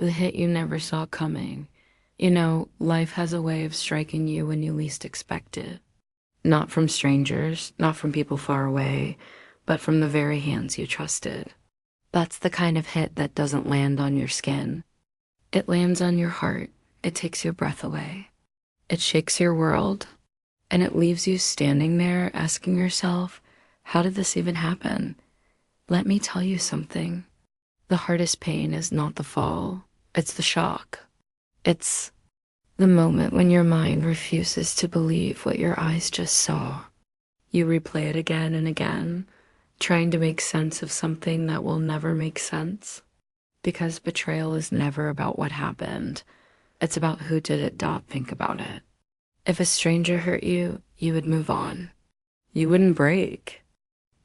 the hit you never saw coming. You know, life has a way of striking you when you least expect it. Not from strangers, not from people far away, but from the very hands you trusted. That's the kind of hit that doesn't land on your skin. It lands on your heart. It takes your breath away. It shakes your world, and it leaves you standing there asking yourself, how did this even happen? Let me tell you something. The hardest pain is not the fall, it's the shock. It's the moment when your mind refuses to believe what your eyes just saw. You replay it again and again, trying to make sense of something that will never make sense. Because betrayal is never about what happened. It's about who did it. Think about it. If a stranger hurt you, you would move on. You wouldn't break.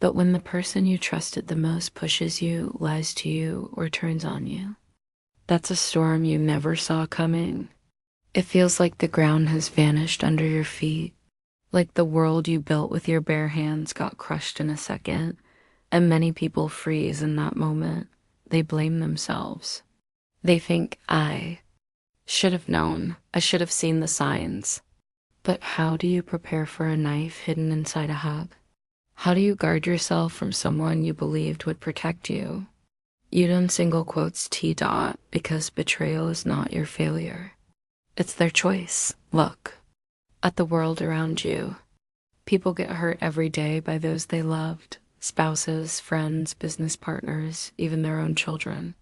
But when the person you trusted the most pushes you, lies to you, or turns on you, that's a storm you never saw coming. It feels like the ground has vanished under your feet, like the world you built with your bare hands got crushed in a second, and many people freeze in that moment. They blame themselves. They think, I should have known. I should have seen the signs. But how do you prepare for a knife hidden inside a hug? How do you guard yourself from someone you believed would protect you? You don't single quotes T dot because betrayal is not your failure. It's their choice. Look at the world around you. People get hurt every day by those they loved. Spouses, friends, business partners, even their own children.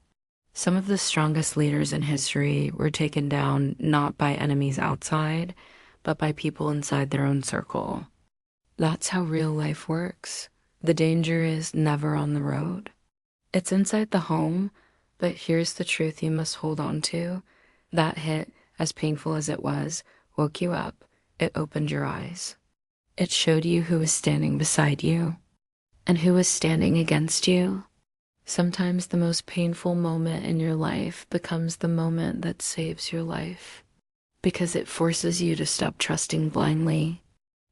Some of the strongest leaders in history were taken down not by enemies outside, but by people inside their own circle. That's how real life works. The danger is never on the road. It's inside the home, but here's the truth you must hold on to. That hit, as painful as it was, woke you up. It opened your eyes. It showed you who was standing beside you and who was standing against you. Sometimes the most painful moment in your life becomes the moment that saves your life because it forces you to stop trusting blindly.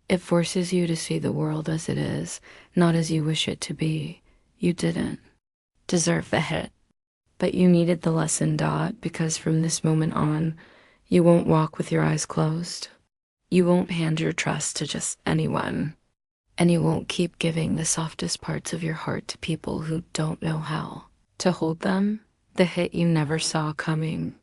It forces you to see the world as it is, not as you wish it to be. You didn't deserve the hit, but you needed the lesson, because from this moment on, you won't walk with your eyes closed. You won't hand your trust to just anyone, and you won't keep giving the softest parts of your heart to people who don't know how to hold them. The hit you never saw coming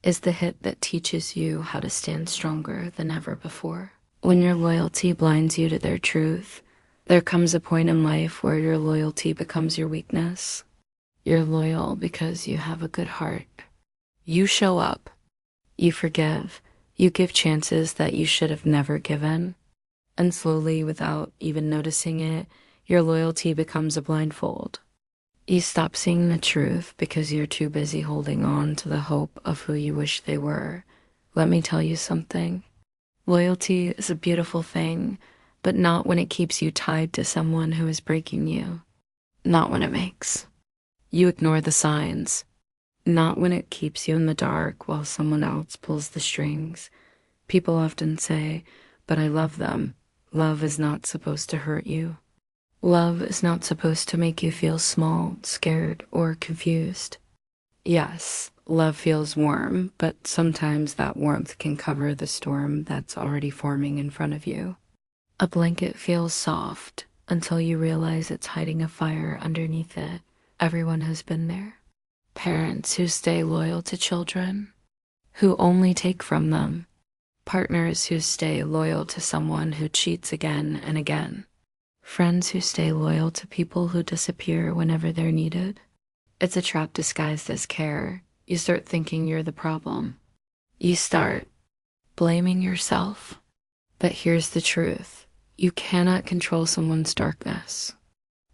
is the hit that teaches you how to stand stronger than ever before. When your loyalty blinds you to their truth, there comes a point in life where your loyalty becomes your weakness. You're loyal because you have a good heart. You show up. You forgive. You give chances that you should have never given. And slowly, without even noticing it, your loyalty becomes a blindfold. You stop seeing the truth because you're too busy holding on to the hope of who you wish they were. Let me tell you something. Loyalty is a beautiful thing, but not when it keeps you tied to someone who is breaking you. Not when it makes you ignore the signs. Not when it keeps you in the dark while someone else pulls the strings. People often say, but I love them. Love is not supposed to hurt you. Love is not supposed to make you feel small, scared, or confused. Yes, love feels warm, but sometimes that warmth can cover the storm that's already forming in front of you. A blanket feels soft until you realize it's hiding a fire underneath it. Everyone has been there. Parents who stay loyal to children, who only take from them. Partners who stay loyal to someone who cheats again and again. Friends who stay loyal to people who disappear whenever they're needed. It's a trap disguised as care. You start thinking you're the problem. You start blaming yourself. But here's the truth. You cannot control someone's darkness.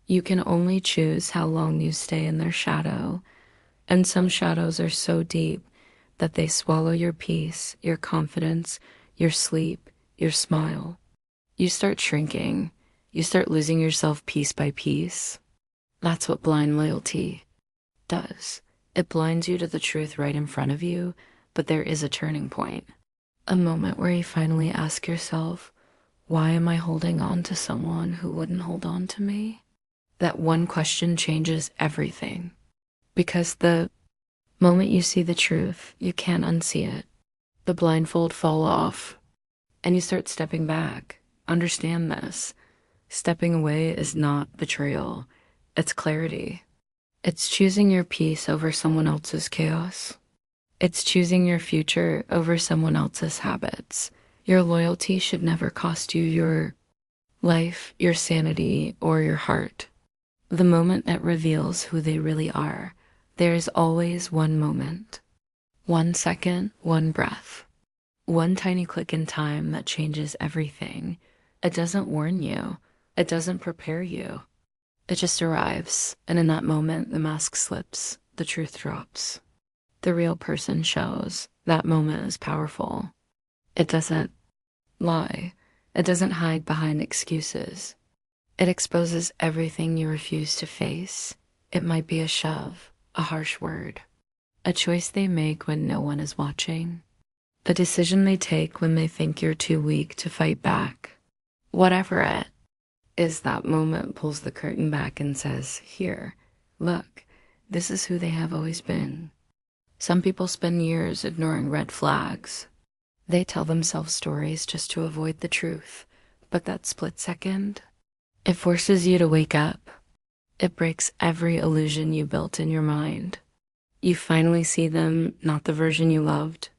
You can only choose how long you stay in their shadow. And some shadows are so deep that they swallow your peace, your confidence, your sleep, your smile. You start shrinking. You start losing yourself piece by piece. That's what blind loyalty does. It blinds you to the truth right in front of you, but there is a turning point. A moment where you finally ask yourself, why am I holding on to someone who wouldn't hold on to me? That one question changes everything. Because the Moment you see the truth, you can't unsee it. The blindfold fall off, and you start stepping back. Understand this. Stepping away is not betrayal. It's clarity. It's choosing your peace over someone else's chaos. It's choosing your future over someone else's habits. Your loyalty should never cost you your life, your sanity, or your heart. The moment that reveals who they really are, there is always one moment, 1 second, one breath, one tiny click in time that changes everything. It doesn't warn you. It doesn't prepare you. It just arrives, and in that moment, the mask slips, the truth drops. The real person shows. That moment is powerful. It doesn't lie. It doesn't hide behind excuses. It exposes everything you refuse to face. It might be a shove, a harsh word, a choice they make when no one is watching, the decision they take when they think you're too weak to fight back. Whatever it is, that moment pulls the curtain back and says, here, look, this is who they have always been. Some people spend years ignoring red flags. They tell themselves stories just to avoid the truth. But that split second, it forces you to wake up. It breaks every illusion you built in your mind. You finally see them, not the version you loved,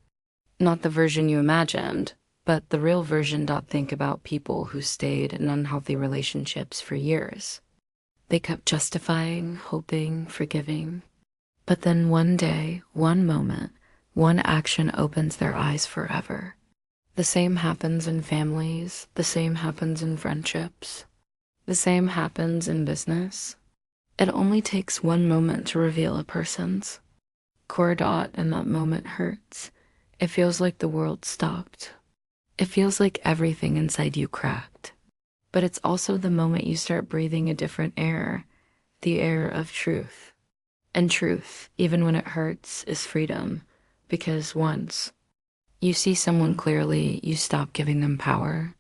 not the version you imagined, but the real version. Think about people who stayed in unhealthy relationships for years. They kept justifying, hoping, forgiving. But then one day, one moment, one action opens their eyes forever. The same happens in families. The same happens in friendships. The same happens in business. It only takes one moment to reveal a person's core dot, and that moment hurts. It feels like the world stopped. It feels like everything inside you cracked. But it's also the moment you start breathing a different air, the air of truth. And truth, even when it hurts, is freedom. Because once you see someone clearly, you stop giving them power.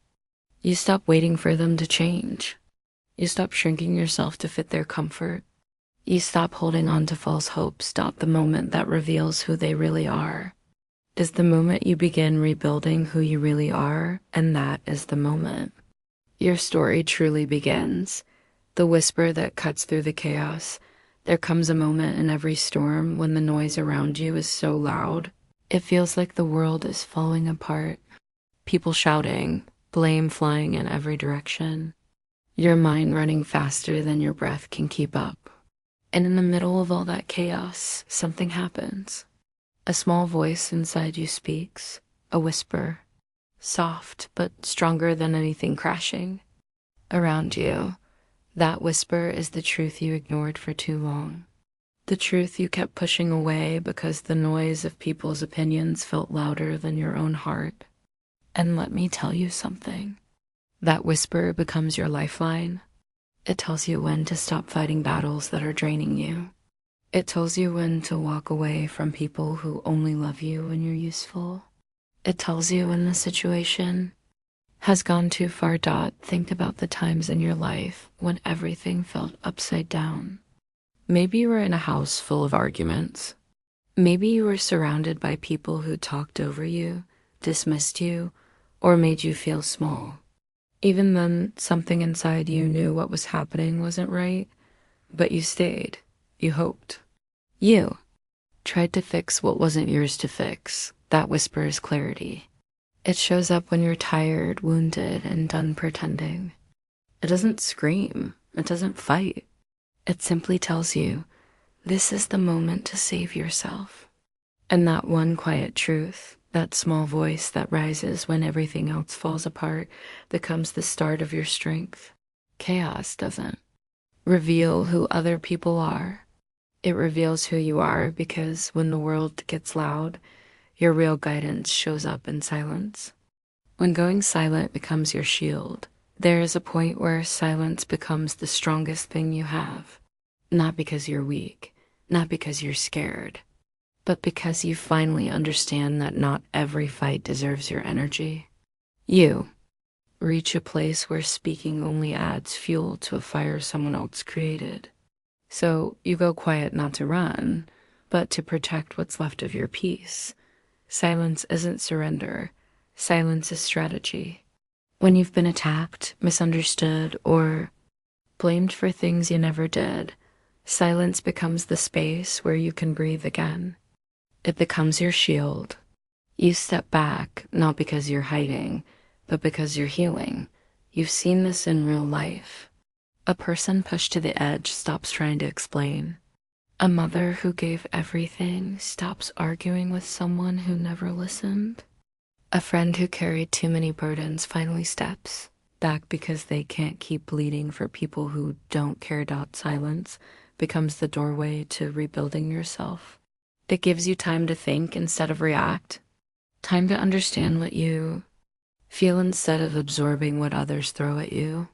You stop waiting for them to change. You stop shrinking yourself to fit their comfort. You stop holding on to false hope. Stop. The moment that reveals who they really are is the moment you begin rebuilding who you really are, and that is the moment your story truly begins. The whisper that cuts through the chaos. There comes a moment in every storm when the noise around you is so loud, it feels like the world is falling apart. People shouting, blame flying in every direction, your mind running faster than your breath can keep up. And in the middle of all that chaos, something happens. A small voice inside you speaks, a whisper, soft but stronger than anything crashing around you. That whisper is the truth you ignored for too long. The truth you kept pushing away because the noise of people's opinions felt louder than your own heart. And let me tell you something. That whisper becomes your lifeline. It tells you when to stop fighting battles that are draining you. It tells you when to walk away from people who only love you when you're useful. It tells you when the situation has gone too far. Think about the times in your life when everything felt upside down. Maybe you were in a house full of arguments. Maybe you were surrounded by people who talked over you, dismissed you, or made you feel small. Even then, something inside you knew what was happening wasn't right, but you stayed. You hoped. You tried to fix what wasn't yours to fix. That whisper is clarity. It shows up when you're tired, wounded, and done pretending. It doesn't scream. It doesn't fight. It simply tells you, this is the moment to save yourself. And that one quiet truth, that small voice that rises when everything else falls apart, becomes the start of your strength. Chaos doesn't reveal who other people are. It reveals who you are, because when the world gets loud, your real guidance shows up in silence. When going silent becomes your shield, there is a point where silence becomes the strongest thing you have. Not because you're weak, not because you're scared, but because you finally understand that not every fight deserves your energy. You reach a place where speaking only adds fuel to a fire someone else created. So you go quiet not to run, but to protect what's left of your peace. Silence isn't surrender. Silence is strategy. When you've been attacked, misunderstood, or blamed for things you never did, silence becomes the space where you can breathe again. It becomes your shield. You step back, not because you're hiding, but because you're healing. You've seen this in real life. A person pushed to the edge stops trying to explain. A mother who gave everything stops arguing with someone who never listened. A friend who carried too many burdens finally steps back because they can't keep bleeding for people who don't care. Silence becomes the doorway to rebuilding yourself. It gives you time to think instead of react, time to understand what you feel instead of absorbing what others throw at you,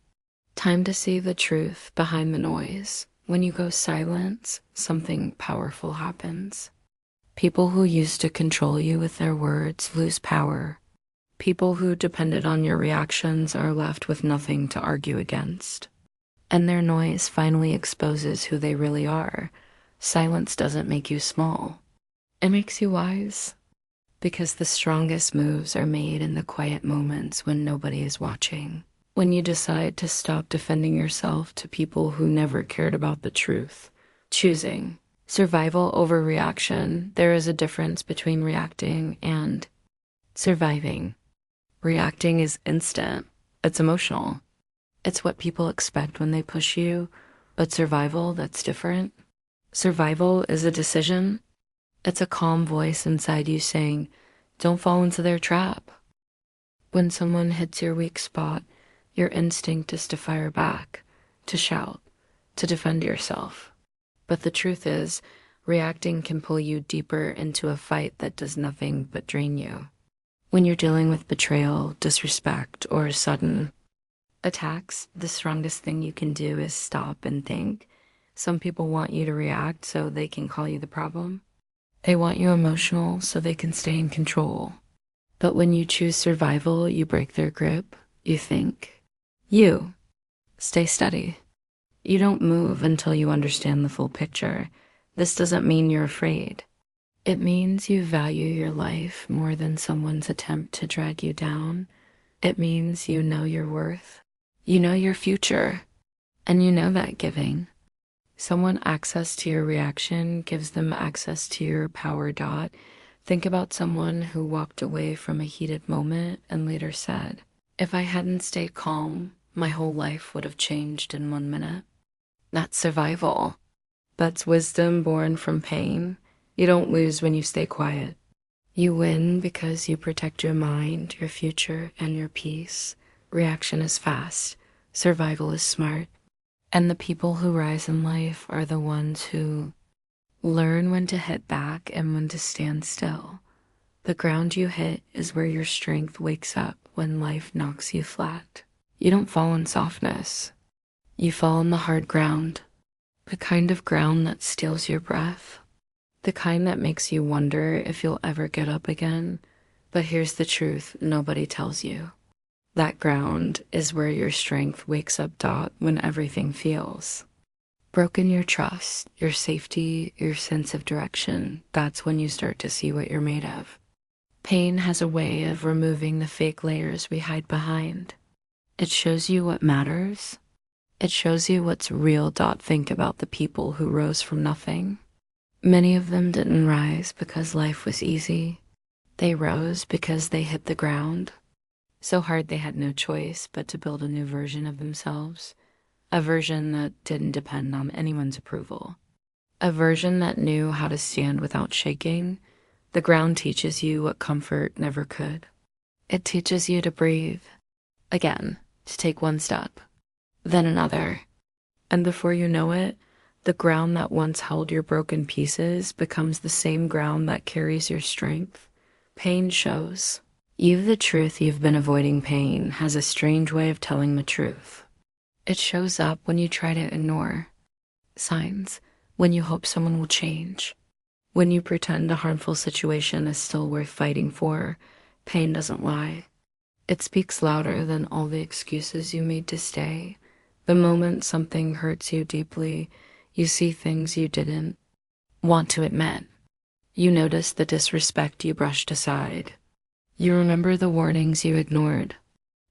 time to see the truth behind the noise. When you go silent, something powerful happens. People who used to control you with their words lose power. People who depended on your reactions are left with nothing to argue against. And their noise finally exposes who they really are. Silence doesn't make you small. It makes you wise. Because the strongest moves are made in the quiet moments when nobody is watching. When you decide to stop defending yourself to people who never cared about the truth. Choosing survival over reaction. There is a difference between reacting and surviving. Reacting is instant. It's emotional. It's what people expect when they push you. But survival, that's different. Survival is a decision. It's a calm voice inside you saying, don't fall into their trap. When someone hits your weak spot, your instinct is to fire back, to shout, to defend yourself. But the truth is, reacting can pull you deeper into a fight that does nothing but drain you. When you're dealing with betrayal, disrespect, or sudden attacks, the strongest thing you can do is stop and think. Some people want you to react so they can call you the problem. They want you emotional so they can stay in control. But when you choose survival, you break their grip. You think. You stay steady. You don't move until you understand the full picture. This doesn't mean you're afraid. It means you value your life more than someone's attempt to drag you down. It means you know your worth. You know your future. And you know that giving someone access to your reaction gives them access to your power. Think about someone who walked away from a heated moment and later said, if I hadn't stayed calm, my whole life would have changed in 1 minute. That's survival. That's wisdom born from pain. You don't lose when you stay quiet. You win because you protect your mind, your future, and your peace. Reaction is fast. Survival is smart. And the people who rise in life are the ones who learn when to hit back and when to stand still. The ground you hit is where your strength wakes up when life knocks you flat. You don't fall in softness. You fall on the hard ground. The kind of ground that steals your breath. The kind that makes you wonder if you'll ever get up again. But here's the truth nobody tells you. That ground is where your strength wakes up. When everything feels broken, your trust, your safety, your sense of direction. That's when you start to see what you're made of. Pain has a way of removing the fake layers we hide behind. It shows you what matters. It shows you what's real. Think about the people who rose from nothing. Many of them didn't rise because life was easy. They rose because they hit the ground so hard they had no choice but to build a new version of themselves. A version that didn't depend on anyone's approval. A version that knew how to stand without shaking. The ground teaches you what comfort never could. It teaches you to breathe. Again, to take one step, then another. And before you know it, the ground that once held your broken pieces becomes the same ground that carries your strength. Pain shows. The truth you've been avoiding. Pain has a strange way of telling the truth. It shows up when you try to ignore signs, when you hope someone will change, when you pretend a harmful situation is still worth fighting for. Pain doesn't lie. It speaks louder than all the excuses you made to stay. The moment something hurts you deeply, you see things you didn't. want to admit. You notice the disrespect you brushed aside. You remember the warnings you ignored.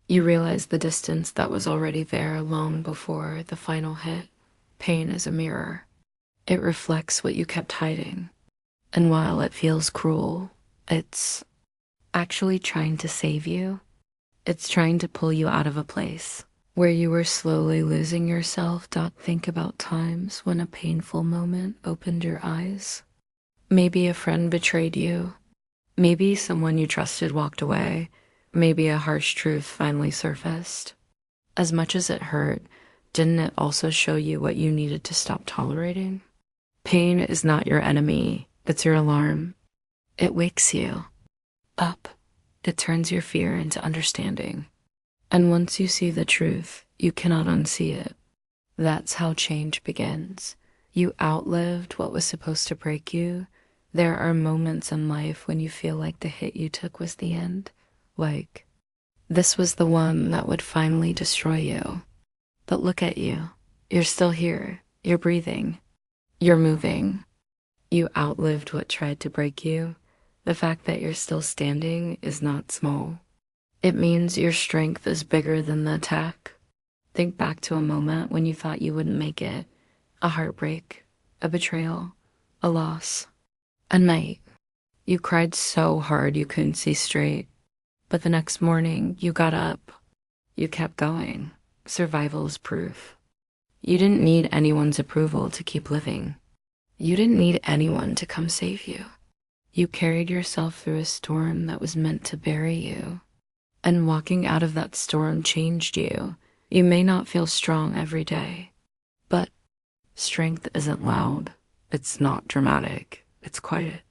You realize the distance that was already there long before the final hit. Pain is a mirror. It reflects what you kept hiding. And while it feels cruel, it's actually trying to save you. It's trying to pull you out of a place where you were slowly losing yourself. Think about times when a painful moment opened your eyes. Maybe a friend betrayed you. Maybe someone you trusted walked away. Maybe a harsh truth finally surfaced. As much as it hurt, didn't it also show you what you needed to stop tolerating? Pain is not your enemy, it's your alarm. It wakes you up. It turns your fear into understanding. And once you see the truth, you cannot unsee it. That's how change begins. You outlived what was supposed to break you. There are moments in life when you feel like the hit you took was the end. Like, this was the one that would finally destroy you. But look at you. You're still here. You're breathing. You're moving. You outlived what tried to break you. The fact that you're still standing is not small. It means your strength is bigger than the attack. Think back to a moment when you thought you wouldn't make it. A heartbreak, a betrayal, a loss. A night. You cried so hard you couldn't see straight. But the next morning, you got up. You kept going. Survival is proof. You didn't need anyone's approval to keep living. You didn't need anyone to come save you. You carried yourself through a storm that was meant to bury you. And walking out of that storm changed you. You may not feel strong every day, but strength isn't loud. It's not dramatic. It's quiet.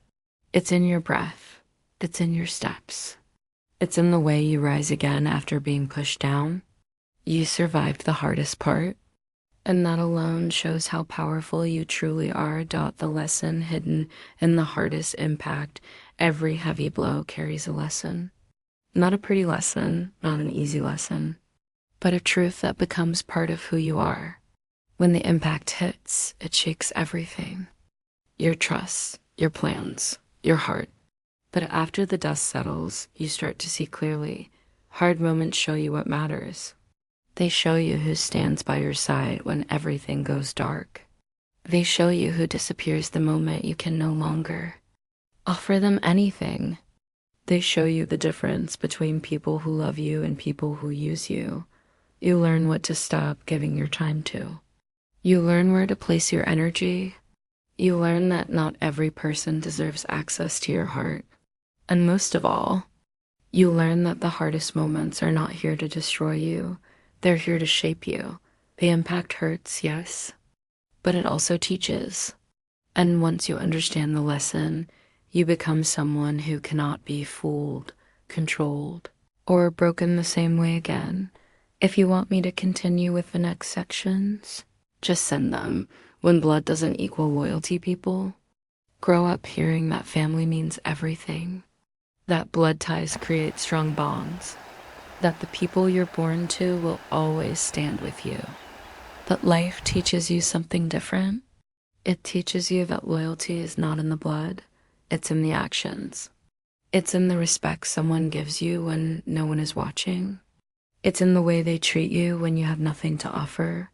It's in your breath. It's in your steps. It's in the way you rise again after being pushed down. You survived the hardest part, and that alone shows how powerful you truly are. The lesson hidden in the hardest impact. Every heavy blow carries a lesson. Not a pretty lesson, not an easy lesson, but a truth that becomes part of who you are. When the impact hits, it shakes everything. Your trust, your plans, your heart. But after the dust settles, you start to see clearly. Hard moments show you what matters. They show you who stands by your side when everything goes dark. They show you who disappears the moment you can no longer offer them anything. They show you the difference between people who love you and people who use you. You learn what to stop giving your time to. You learn where to place your energy. You learn that not every person deserves access to your heart. And most of all, you learn that the hardest moments are not here to destroy you. They're here to shape you. The impact hurts, yes, but it also teaches. And once you understand the lesson, you become someone who cannot be fooled, controlled, or broken the same way again. If you want me to continue with the next sections, just send them. When blood doesn't equal loyalty, people. Grow up hearing that family means everything. That blood ties create strong bonds. That the people you're born to will always stand with you. But life teaches you something different. It teaches you that loyalty is not in the blood. It's in the actions. It's in the respect someone gives you when no one is watching. It's in the way they treat you when you have nothing to offer.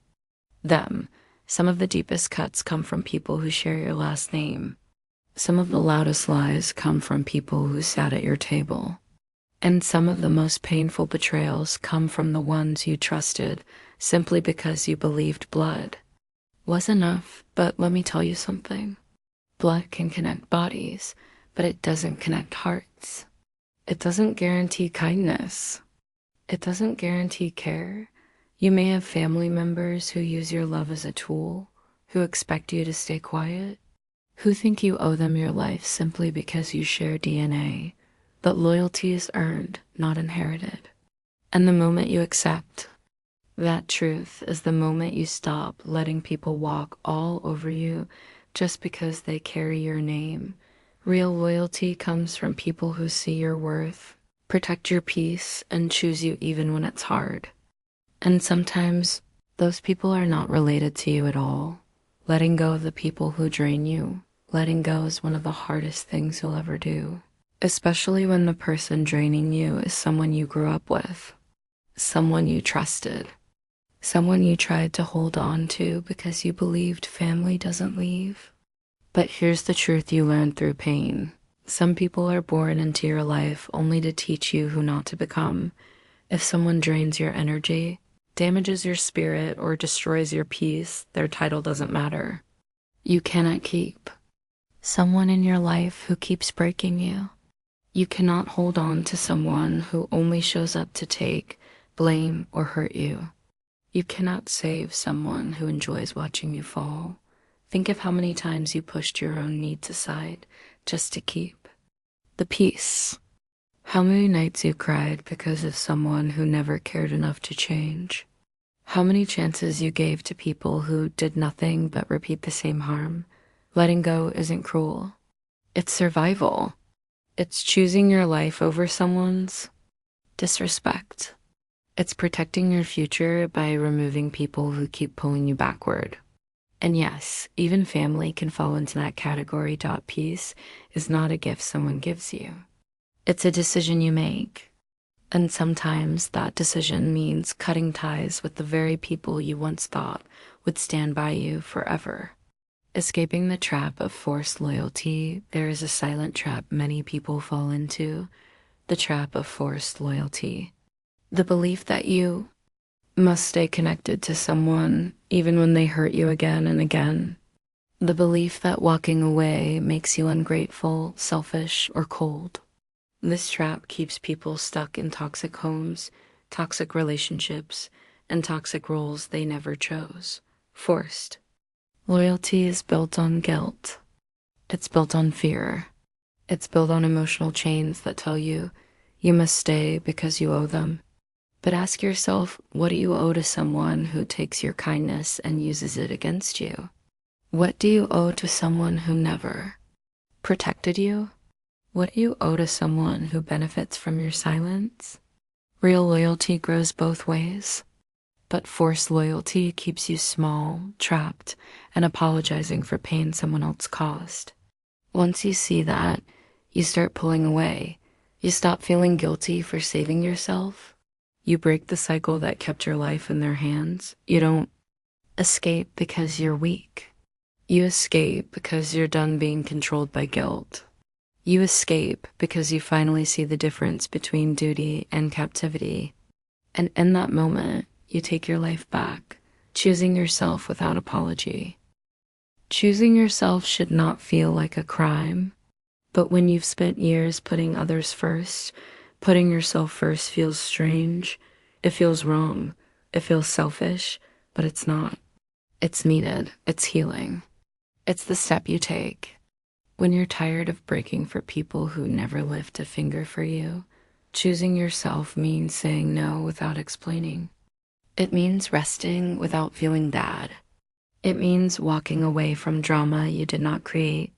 Some of the deepest cuts come from people who share your last name. Some of the loudest lies come from people who sat at your table. And some of the most painful betrayals come from the ones you trusted simply because you believed blood was enough. But let me tell you something. Blood can connect bodies, but it doesn't connect hearts. It doesn't guarantee kindness. It doesn't guarantee care. You may have family members who use your love as a tool, who expect you to stay quiet, who think you owe them your life simply because you share DNA. But loyalty is earned, not inherited. And the moment you accept that truth is the moment you stop letting people walk all over you just because they carry your name. Real loyalty comes from people who see your worth, protect your peace, and choose you even when it's hard. And sometimes those people are not related to you at all. Letting go of the people who drain you letting go is one of the hardest things you'll ever do, especially when the person draining you is someone you grew up with, someone you trusted, someone you tried to hold on to because you believed family doesn't leave. But here's the truth you learn through pain. Some people are born into your life only to teach you who not to become. If someone drains your energy, damages your spirit, or destroys your peace, their title doesn't matter. You cannot keep someone in your life who keeps breaking you. You cannot hold on to someone who only shows up to take, blame, or hurt you. You cannot save someone who enjoys watching you fall. Think of how many times you pushed your own needs aside just to keep the peace. How many nights you cried because of someone who never cared enough to change. How many chances you gave to people who did nothing but repeat the same harm. Letting go isn't cruel. It's survival. It's choosing your life over someone's. Disrespect. It's protecting your future by removing people who keep pulling you backward. And yes, even family can fall into that category. Peace is not a gift someone gives you. It's a decision you make. And sometimes that decision means cutting ties with the very people you once thought would stand by you forever. Escaping the trap of forced loyalty, there is a silent trap many people fall into, the trap of forced loyalty. The belief that you must stay connected to someone even when they hurt you again and again. The belief that walking away makes you ungrateful, selfish, or cold. This trap keeps people stuck in toxic homes, toxic relationships, and toxic roles they never chose. Forced. Loyalty is built on guilt. It's built on fear. It's built on emotional chains that tell you you must stay because you owe them. But ask yourself, what do you owe to someone who takes your kindness and uses it against you? What do you owe to someone who never protected you? What do you owe to someone who benefits from your silence? Real loyalty grows both ways, but forced loyalty keeps you small, trapped, and apologizing for pain someone else caused. Once you see that, you start pulling away. You stop feeling guilty for saving yourself. You break the cycle that kept your life in their hands. You don't escape because you're weak. You escape because you're done being controlled by guilt. You escape because you finally see the difference between duty and captivity. And in that moment, you take your life back, choosing yourself without apology. Choosing yourself should not feel like a crime, but when you've spent years putting others first, putting yourself first feels strange. It feels wrong. It feels selfish, but it's not. It's needed. It's healing. It's the step you take. When you're tired of breaking for people who never lift a finger for you, choosing yourself means saying no without explaining. It means resting without feeling bad. It means walking away from drama you did not create.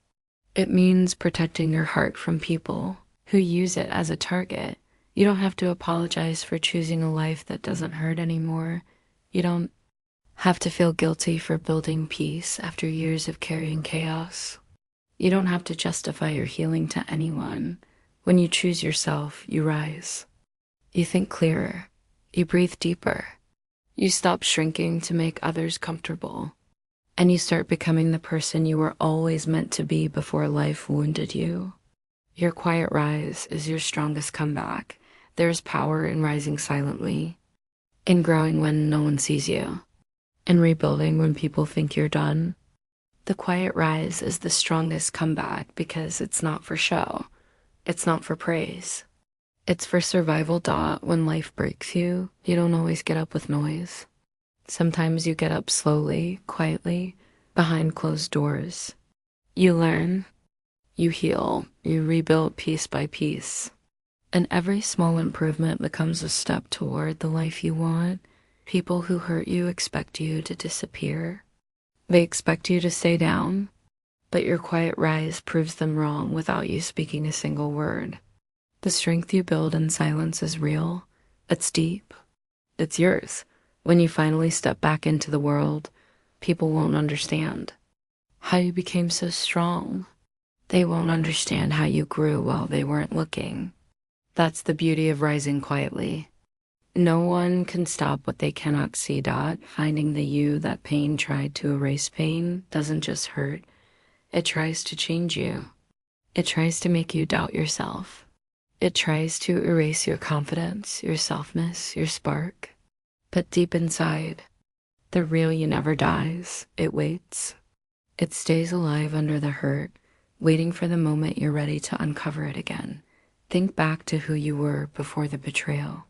It means protecting your heart from people who use it as a target. You don't have to apologize for choosing a life that doesn't hurt anymore. You don't have to feel guilty for building peace after years of carrying chaos. You don't have to justify your healing to anyone. When you choose yourself, you rise. You think clearer. You breathe deeper. You stop shrinking to make others comfortable. And you start becoming the person you were always meant to be before life wounded you. Your quiet rise is your strongest comeback. There is power in rising silently, in growing when no one sees you, in rebuilding when people think you're done. The quiet rise is the strongest comeback because it's not for show. It's not for praise. It's for survival. When life breaks you, you don't always get up with noise. Sometimes you get up slowly, quietly, behind closed doors. You learn, you heal, you rebuild piece by piece. And every small improvement becomes a step toward the life you want. People who hurt you expect you to disappear. They expect you to stay down, but your quiet rise proves them wrong without you speaking a single word. The strength you build in silence is real. It's deep. It's yours. When you finally step back into the world, people won't understand how you became so strong. They won't understand how you grew while they weren't looking. That's the beauty of rising quietly. No one can stop what they cannot see. Finding the you that pain tried to erase. Pain doesn't just hurt, it tries to change you. It tries to make you doubt yourself. It tries to erase your confidence, your softness, your spark. But deep inside, the real you never dies. It waits. It stays alive under the hurt, waiting for the moment you're ready to uncover it again. Think back to who you were before the betrayal.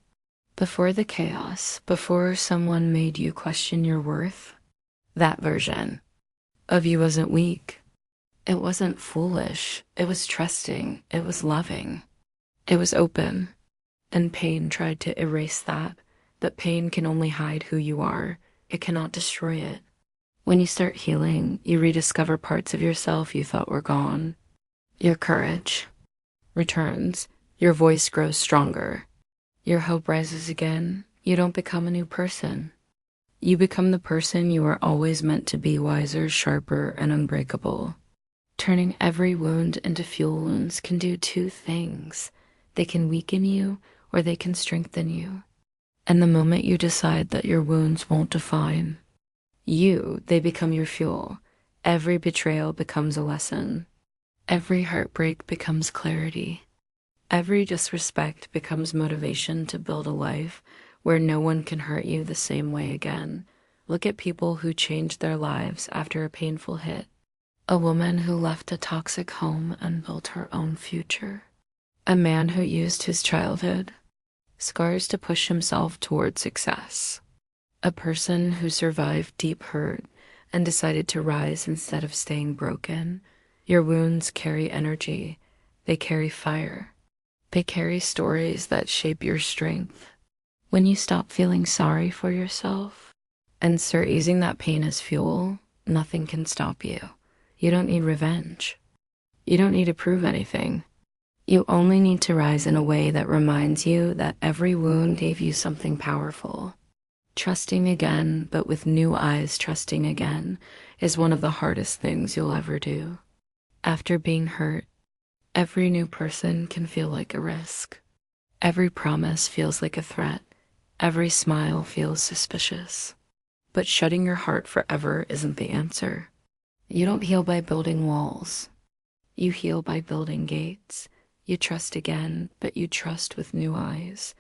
Before the chaos, before someone made you question your worth. That version of you wasn't weak. It wasn't foolish. It was trusting. It was loving. It was open. And pain tried to erase that. But pain can only hide who you are. It cannot destroy it. When you start healing, you rediscover parts of yourself you thought were gone. Your courage returns. Your voice grows stronger. Your hope rises again. You don't become a new person. You become the person you were always meant to be, wiser, sharper, and unbreakable. Turning every wound into fuel. Wounds can do two things. They can weaken you or they can strengthen you. And the moment you decide that your wounds won't define you, they become your fuel. Every betrayal becomes a lesson. Every heartbreak becomes clarity. Every disrespect becomes motivation to build a life where no one can hurt you the same way again. Look at people who changed their lives after a painful hit. A woman who left a toxic home and built her own future. A man who used his childhood scars to push himself toward success. A person who survived deep hurt and decided to rise instead of staying broken. Your wounds carry energy. They carry fire. They carry stories that shape your strength. When you stop feeling sorry for yourself and start using that pain as fuel, nothing can stop you. You don't need revenge. You don't need to prove anything. You only need to rise in a way that reminds you that every wound gave you something powerful. Trusting again, but with new eyes, trusting again, is one of the hardest things you'll ever do. After being hurt, every new person can feel like a risk. Every promise feels like a threat. Every smile feels suspicious. But shutting your heart forever isn't the answer. You don't heal by building walls. You heal by building gates. You trust again, but you trust with new eyes.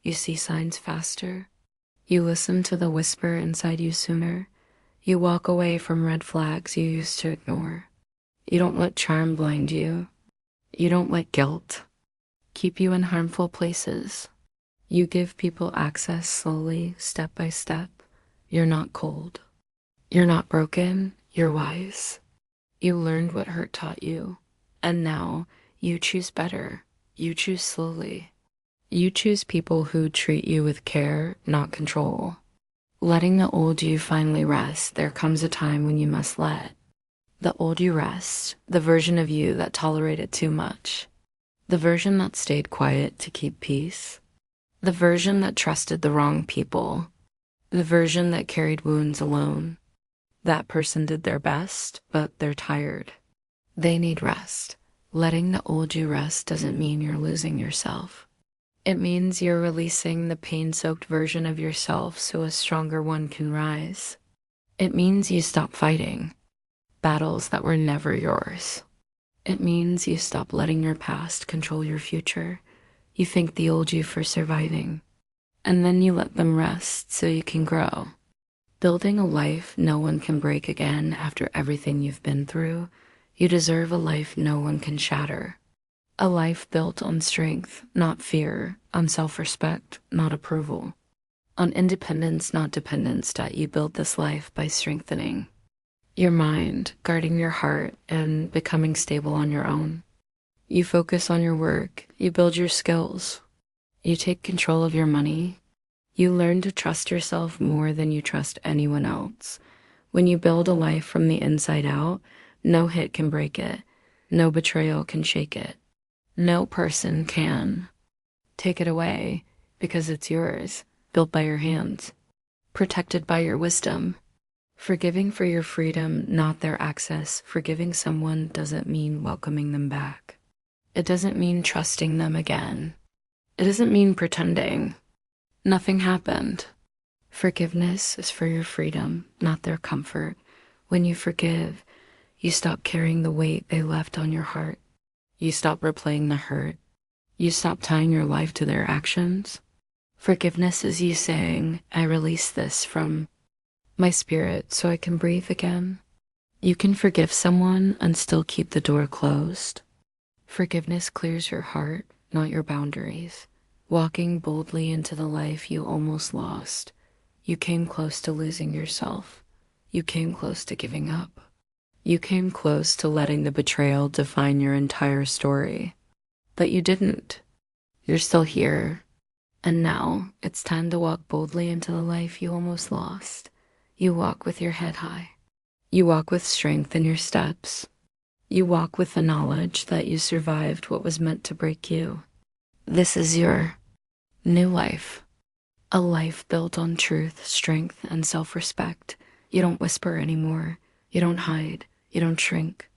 You see signs faster. You listen to the whisper inside you sooner. You walk away from red flags you used to ignore. You don't let charm blind you. You don't let guilt keep you in harmful places. You give people access slowly, step by step. You're not cold. You're not broken. You're wise. You learned what hurt taught you. And now you choose better. You choose slowly. You choose people who treat you with care, not control. Letting the old you finally rest. There comes a time when you must let the old you rest, the version of you that tolerated too much, the version that stayed quiet to keep peace, the version that trusted the wrong people, the version that carried wounds alone. That person did their best, but they're tired. They need rest. Letting the old you rest doesn't mean you're losing yourself. It means you're releasing the pain-soaked version of yourself so a stronger one can rise. It means you stop fighting battles that were never yours. It means you stop letting your past control your future. You thank the old you for surviving, and then you let them rest so you can grow. Building a life no one can break again after everything you've been through. You deserve a life no one can shatter. A life built on strength, not fear, on self-respect, not approval, on independence, not dependence. You build this life by strengthening your mind, guarding your heart, and becoming stable on your own. You focus on your work. You build your skills. You take control of your money. You learn to trust yourself more than you trust anyone else. When you build a life from the inside out, no hit can break it. No betrayal can shake it. No person can take it away because it's yours, built by your hands, protected by your wisdom. Forgiving for your freedom, not their access. Forgiving someone doesn't mean welcoming them back. It doesn't mean trusting them again. It doesn't mean pretending nothing happened. Forgiveness is for your freedom, not their comfort. When you forgive, you stop carrying the weight they left on your heart. You stop replaying the hurt. You stop tying your life to their actions. Forgiveness is you saying, I release this from my spirit so I can breathe again. You can forgive someone and still keep the door closed. Forgiveness clears your heart, not your boundaries. Walking boldly into the life you almost lost. You came close to losing yourself. You came close to giving up. You came close to letting the betrayal define your entire story. But you didn't. You're still here. And now it's time to walk boldly into the life you almost lost. You walk with your head high. You walk with strength in your steps. You walk with the knowledge that you survived what was meant to break you. This is your new life. A life built on truth, strength, and self-respect. You don't whisper anymore. You don't hide. You don't shrink.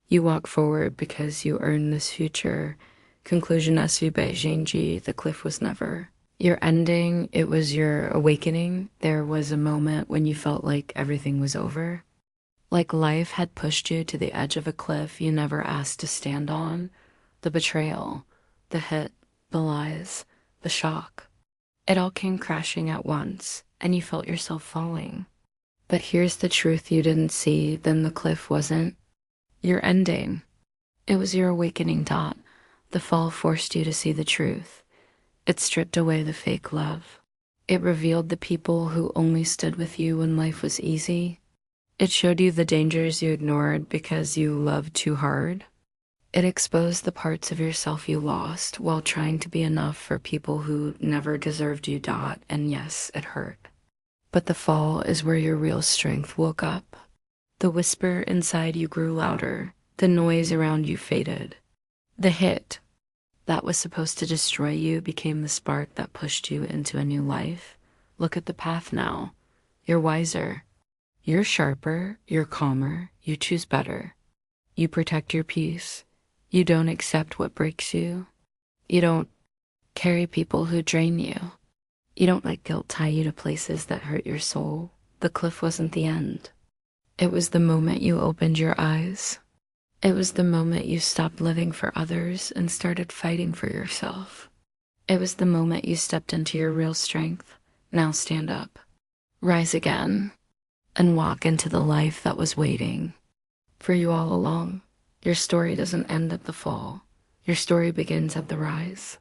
You walk forward because you earn this future. Conclusion SUB Genji, the cliff was never your ending. It was your awakening. There was a moment when you felt like everything was over. Like life had pushed you to the edge of a cliff you never asked to stand on. The betrayal, the hit, the lies, the shock. It all came crashing at once, and you felt yourself falling. But here's the truth you didn't see, then the cliff wasn't your ending. It was your awakening dot. The fall forced you to see the truth. It stripped away the fake love. It revealed the people who only stood with you when life was easy. It showed you the dangers you ignored because you loved too hard. It exposed the parts of yourself you lost while trying to be enough for people who never deserved you. And yes, it hurt. But the fall is where your real strength woke up. The whisper inside you grew louder. The noise around you faded. The hit that was supposed to destroy you became the spark that pushed you into a new life. Look at the path now. You're wiser. You're sharper. You're calmer. You choose better. You protect your peace. You don't accept what breaks you. You don't carry people who drain you. You don't let guilt tie you to places that hurt your soul. The cliff wasn't the end. It was the moment you opened your eyes. It was the moment you stopped living for others and started fighting for yourself. It was the moment you stepped into your real strength. Now stand up, rise again, and walk into the life that was waiting for you all along. Your story doesn't end at the fall. Your story begins at the rise.